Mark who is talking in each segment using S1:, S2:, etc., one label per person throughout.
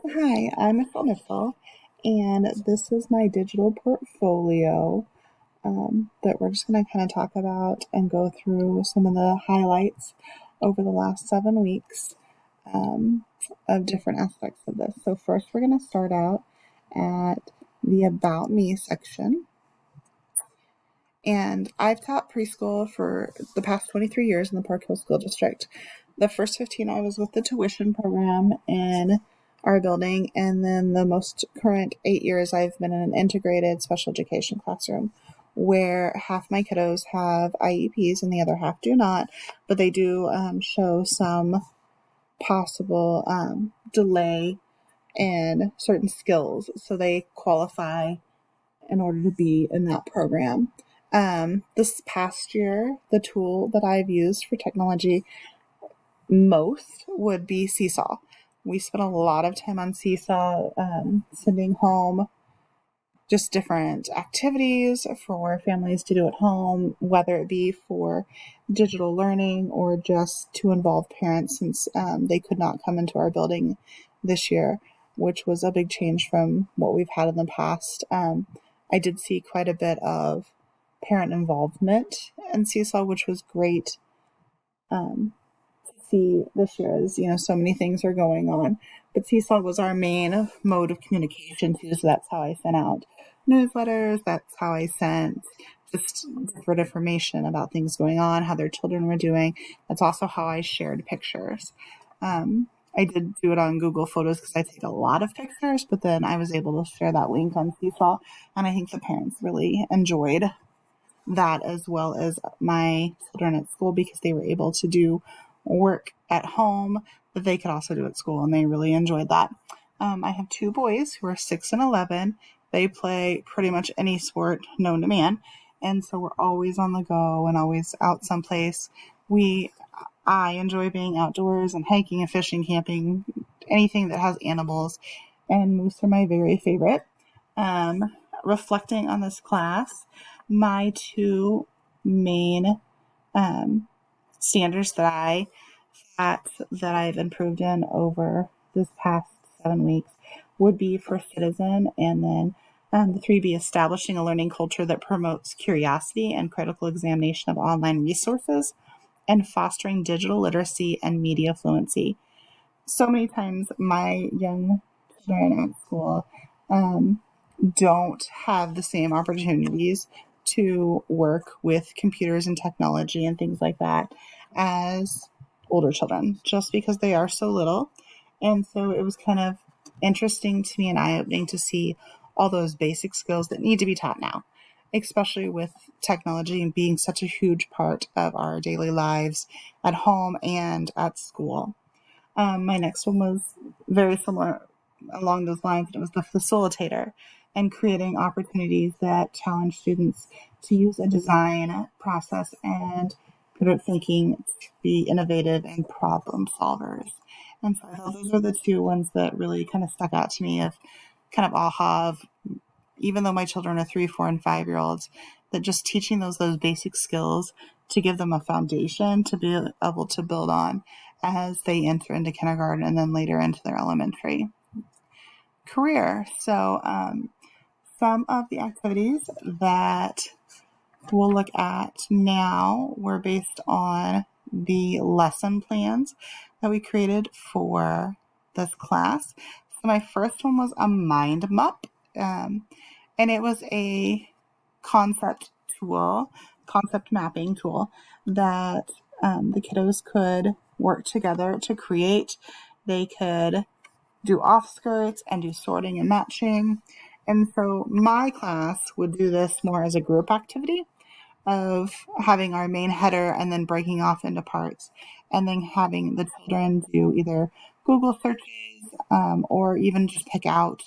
S1: Hi, I'm Nicole, and this is my digital portfolio that we're just going to kind of talk about and go through some of the highlights over the last 7 weeks um, of different aspects of this. So, first, we're going to start out at the About Me section. And I've taught preschool for the past 23 years in the Park Hill School District. The first 15 I was with the tuition program in our building, and then the most current 8 years I've been in an integrated special education classroom where half my kiddos have IEPs and the other half do not, but they do show some possible delay in certain skills, so they qualify in order to be in that program. This past year, the tool that I've used for technology most would be Seesaw. We spent a lot of time on Seesaw, sending home just different activities for families to do at home, whether it be for digital learning or just to involve parents, since they could not come into our building this year, which was a big change from what we've had in the past. I did see quite a bit of parent involvement in Seesaw, which was great to see this year, as so many things are going on. But Seesaw was our main mode of communication too, so that's how I sent out newsletters. That's how I sent just different information about things going on, how their children were doing. That's also how I shared pictures. I did do it on Google Photos because I take a lot of pictures, but then I was able to share that link on Seesaw, and I think the parents really enjoyed that, as well as my children at school, because they were able to do work at home that they could also do at school, and they really enjoyed that. I have two boys who are 6 and 11. They play pretty much any sport known to man, and so we're always on the go and always out someplace. I enjoy being outdoors and hiking and fishing, camping, anything that has animals, and moose are my very favorite. Reflecting on this class, my two main standards that I've improved in over this past 7 weeks would be for citizen, and then the 3B, establishing a learning culture that promotes curiosity and critical examination of online resources, and fostering digital literacy and media fluency. So many times my young children at school don't have the same opportunities to work with computers and technology and things like that as older children, just because they are so little. And so it was kind of interesting to me and eye-opening to see all those basic skills that need to be taught now, especially with technology and being such a huge part of our daily lives at home and at school. My next one was very similar along those lines. It was the facilitator, and creating opportunities that challenge students to use a design process and critical thinking to be innovative and problem solvers. And so I thought those are the two ones that really kind of stuck out to me, of kind of aha of, even though my children are 3, 4, and 5-year-olds, that just teaching those basic skills to give them a foundation to be able to build on as they enter into kindergarten and then later into their elementary career. So some of the activities that we'll look at now were based on the lesson plans that we created for this class. So my first one was a mind map, and it was a concept mapping tool that the kiddos could work together to create. They could do offskirts and do sorting and matching. And so my class would do this more as a group activity, of having our main header and then breaking off into parts, and then having the children do either Google searches or even just pick out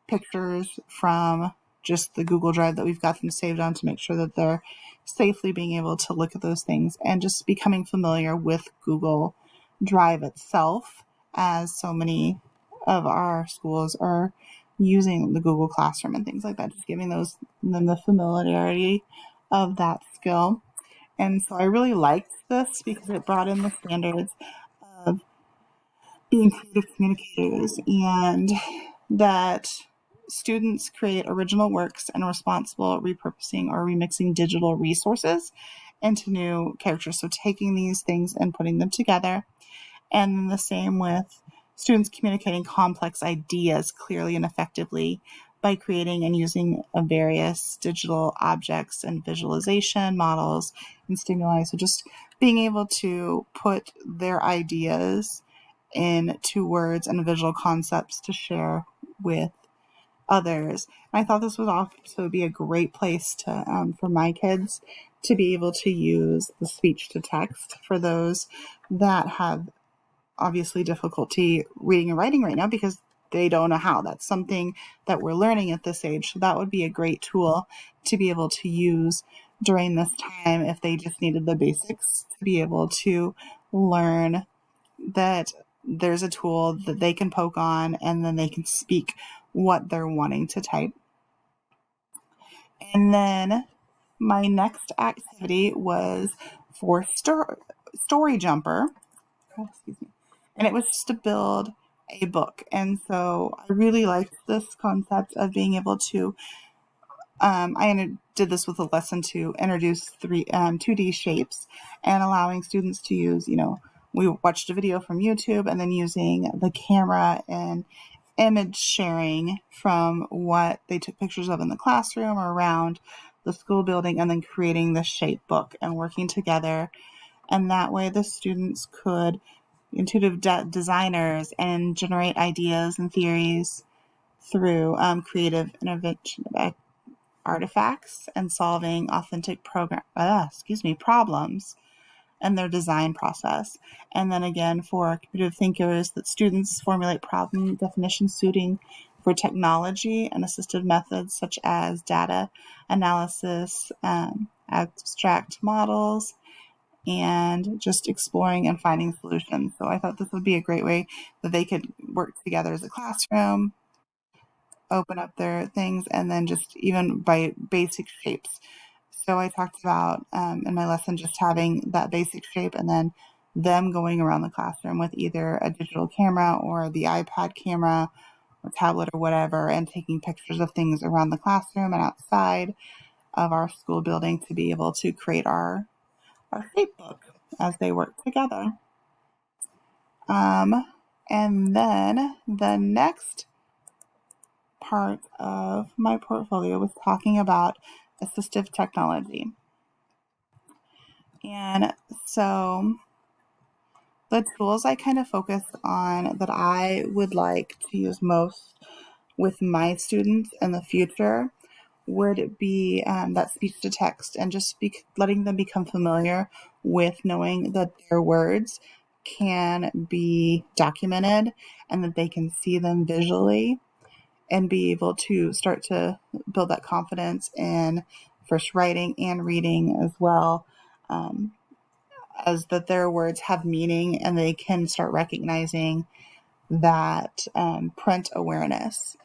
S1: pictures from just the Google Drive that we've got them saved on, to make sure that they're safely being able to look at those things, and just becoming familiar with Google Drive itself, as so many of our schools are using the Google Classroom and things like that, just giving them the familiarity of that skill. And so I really liked this because it brought in the standards of being creative communicators, and that students create original works and responsible repurposing or remixing digital resources into new characters. So taking these things and putting them together. And the same with students communicating complex ideas clearly and effectively by creating and using various digital objects and visualization models and stimuli. So just being able to put their ideas into words and visual concepts to share with others. And I thought this would also be a great place to for my kids to be able to use the speech to text for those that have obviously difficulty reading and writing right now because they don't know how. That's something that we're learning at this age. So that would be a great tool to be able to use during this time if they just needed the basics to be able to learn that there's a tool that they can poke on and then they can speak what they're wanting to type. And then my next activity was for Story Jumper. Excuse me. And it was just to build a book. And so I really liked this concept of being able to, did this with a lesson to introduce 2D shapes and allowing students to use, we watched a video from YouTube and then using the camera and image sharing from what they took pictures of in the classroom or around the school building and then creating the shape book and working together. And that way the students could intuitive designers and generate ideas and theories through creative intervention of artifacts and solving authentic problems in their design process. And then again, for creative thinkers, that students formulate problem definitions suiting for technology and assistive methods such as data analysis, abstract models, and just exploring and finding solutions. So I thought this would be a great way that they could work together as a classroom, open up their things, and then just even by basic shapes. So I talked about in my lesson just having that basic shape and then them going around the classroom with either a digital camera or the iPad camera or tablet or whatever and taking pictures of things around the classroom and outside of our school building to be able to create our shape book as they work together. And then the next part of my portfolio was talking about assistive technology. And so the tools I kind of focused on that I would like to use most with my students in the future would be that speech to text and just letting them become familiar with knowing that their words can be documented and that they can see them visually and be able to start to build that confidence in first writing and reading as well, as that their words have meaning and they can start recognizing that print awareness.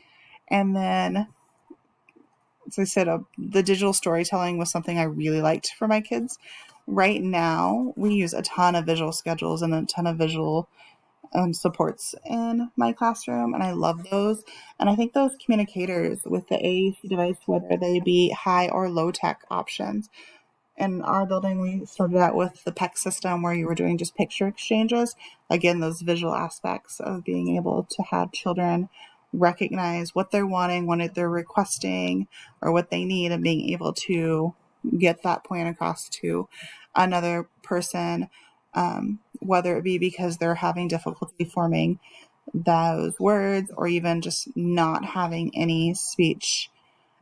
S1: And then, as I said, the digital storytelling was something I really liked for my kids. Right now, we use a ton of visual schedules and a ton of visual supports in my classroom, and I love those. And I think those communicators with the AAC device, whether they be high or low tech options, in our building, we started out with the PEC system where you were doing just picture exchanges. Again, those visual aspects of being able to have children recognize what they're wanting, what they're requesting, or what they need, and being able to get that point across to another person, whether it be because they're having difficulty forming those words or even just not having any speech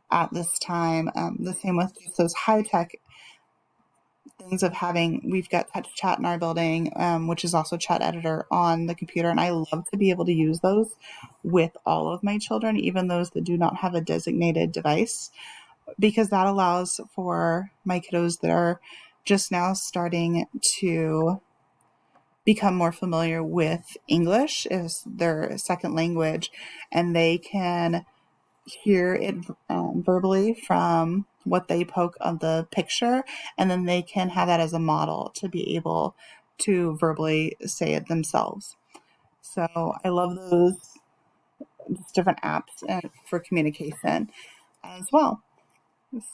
S1: at this time. The same with just those high-tech things of we've got touch chat in our building, which is also chat editor on the computer. And I love to be able to use those with all of my children, even those that do not have a designated device, because that allows for my kiddos that are just now starting to become more familiar with English as their second language, and they can hear it verbally from what they poke on the picture, and then they can have that as a model to be able to verbally say it themselves. So I love those just different apps for communication as well.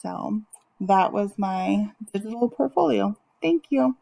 S1: So that was my digital portfolio. Thank you.